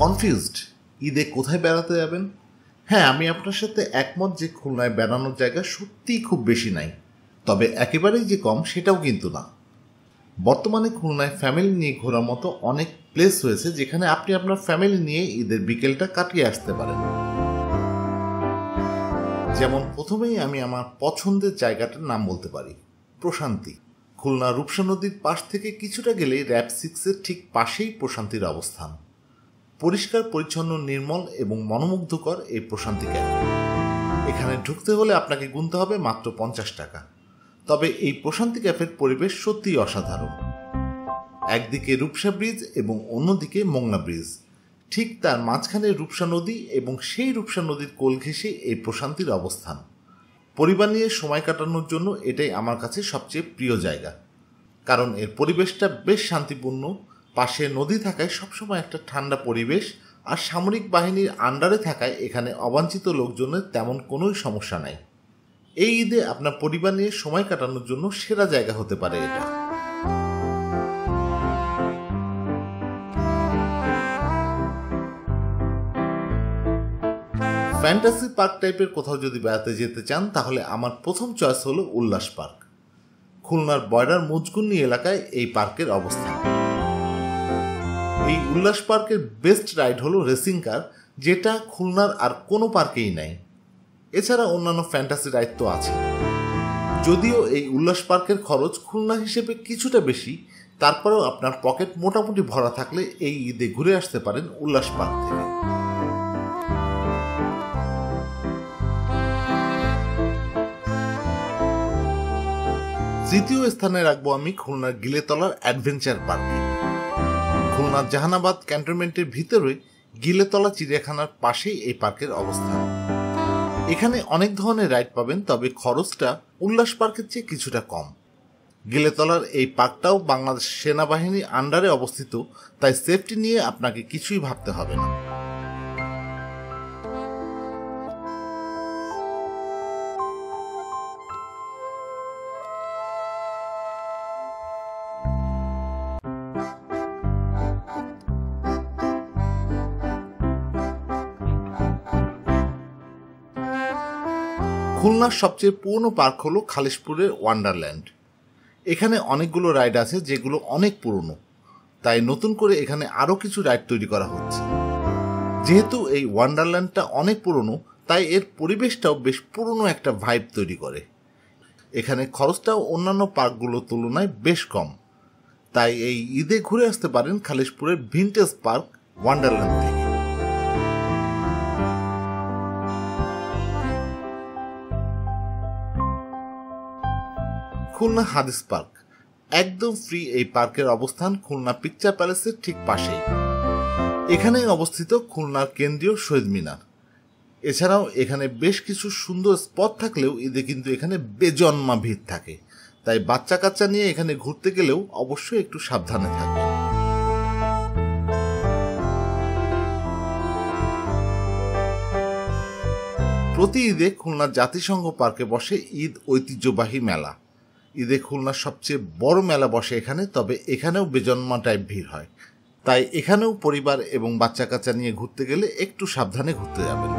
Confused ঈদে কোথায় বেড়াতে যাবেন? হ্যাঁ, আমি আপনার সাথে একমত যে খুলনায় বেড়ানোর জায়গা সত্যিই খুব বেশি নাই, তবে একেবারেই যে কম সেটাও কিন্তু না। বর্তমানে খুলনায় ফ্যামিলি নিয়ে ঘোরার মতো অনেক প্লেস হয়েছে যেখানে আপনি আপনার ফ্যামিলি নিয়ে ঈদের বিকেলটা কাটিয়ে আসতে পারেন। যেমন প্রথমেই আমি আমার পছন্দের জায়গাটার নাম বলতে পারি, প্রশান্তি। খুলনা রূপসা নদীর পাশ থেকে কিছুটা গেলেই র‍্যাব 6-এর ঠিক পাশেই প্রশান্তির অবস্থান। পরিষ্কার পরিচ্ছন্ন, নির্মল এবং মনোমুগ্ধকর এই প্রশান্তি ক্যাফে। এখানে ঢুকতে হলে আপনাকে গুনতে হবে মাত্র 50 টাকা। তবে এই প্রশান্তি ক্যাফের পরিবেশ সত্যিই অসাধারণ। একদিকে রূপসা ব্রিজ এবং অন্যদিকে মোংলা ব্রিজ, ঠিক তার মাঝখানে রূপসা নদী এবং সেই রূপসা নদীর কোল ঘেঁষে এই প্রশান্তির অবস্থান। পরিবার নিয়ে সময় কাটানোর জন্য এটাই আমার কাছে সবচেয়ে প্রিয় জায়গা, কারণ এর পরিবেশটা বেশ শান্তিপূর্ণ। পাশে নদী থাকায় সবসময় একটা ঠান্ডা পরিবেশ, আর সামরিক বাহিনীর আন্ডারে থাকায় এখানে অবাঞ্ছিত লোকজনের তেমন কোনোই সমস্যা নাই। এই ঈদে আপনার পরিবার নিয়ে সময় কাটানোর জন্য সেরা জায়গা হতে পারে এটা। ফ্যান্টাসি পার্ক টাইপের কোথাও যদি বেড়াতে যেতে চান তাহলে আমার প্রথম চয়েস হলো উল্লাস পার্ক। খুলনার বয়রার মুজগুন্নি এলাকায় এই পার্কের অবস্থান। এই উল্লাস পার্কের বেস্ট রাইড হলো রেসিং কার, যেটা খুলনার আর কোনো পার্কেই নাই। এছাড়া অন্যান্য ফ্যান্টাসি রাইড তো আছে। যদিও এই উল্লাস পার্কের খরচ খুলনা হিসেবে কিছুটা বেশি, তারপরেও আপনার পকেট মোটামুটি ভরা থাকলে এই ঈদে ঘুরে আসতে পারেন উল্লাস পার্ক থেকে। তৃতীয় স্থানে রাখবো আমি খুলনার গিলেতলার অ্যাডভেঞ্চার পার্কে। খুলনার জাহানাবাদ ক্যান্টনমেন্টের ভিতরে গিলেতলা চিড়িয়াখানার পাশেই এই পার্কের অবস্থান। এখানে অনেক ধরনের রাইড পাবেন, তবে খরচটা উল্লাস পার্কের চেয়ে কিছুটা কম। গিলেতলার এই পার্কটাও বাংলাদেশ সেনাবাহিনীর আন্ডারে অবস্থিত, তাই সেফটি নিয়ে আপনাকে কিছুই ভাবতে হবে না। খুলনার সবচেয়ে পুরনো পার্ক হলো খালিশপুরের ওয়ান্ডারল্যান্ড। এখানে অনেকগুলো রাইড আছে যেগুলো অনেক পুরনো, তাই নতুন করে এখানে আরও কিছু রাইড তৈরি করা হচ্ছে। যেহেতু এই ওয়ান্ডারল্যান্ডটা অনেক পুরনো, তাই এর পরিবেশটাও বেশ পুরনো একটা ভাইব তৈরি করে। এখানে খরচটাও অন্যান্য পার্কগুলোর তুলনায় বেশ কম, তাই এই ঈদে ঘুরে আসতে পারেন খালিশপুরের ভিনটেজ পার্ক ওয়ান্ডারল্যান্ড থেকে। খুলনা হাদিস পার্ক একদম ফ্রি। এই পার্কের অবস্থান খুলনা পিকচার প্যালেসের ঠিক পাশেই। এখানেই অবস্থিত খুলনার কেন্দ্রীয় শহীদ মিনার। এছাড়াও এখানে বেশ কিছু সুন্দর স্পট থাকলেও ঈদে কিন্তু এখানে বেজন্মা ভিড় থাকে, তাই বাচ্চা কাচ্চা নিয়ে এখানে ঘুরতে গেলেও অবশ্যই একটু সাবধানে থাকবেন। প্রতি ঈদে খুলনা জাতিসংঘ পার্কে বসে ঈদ ঐতিহ্যবাহী মেলা। ঈদে খুলনার সবচেয়ে বড় মেলা বসে এখানে, তবে এখানেও বেজন্মা টাইপ ভিড় হয়, তাই এখানেও পরিবার এবং বাচ্চা কাচ্চা নিয়ে ঘুরতে গেলে একটু সাবধানে ঘুরতে যাবেন।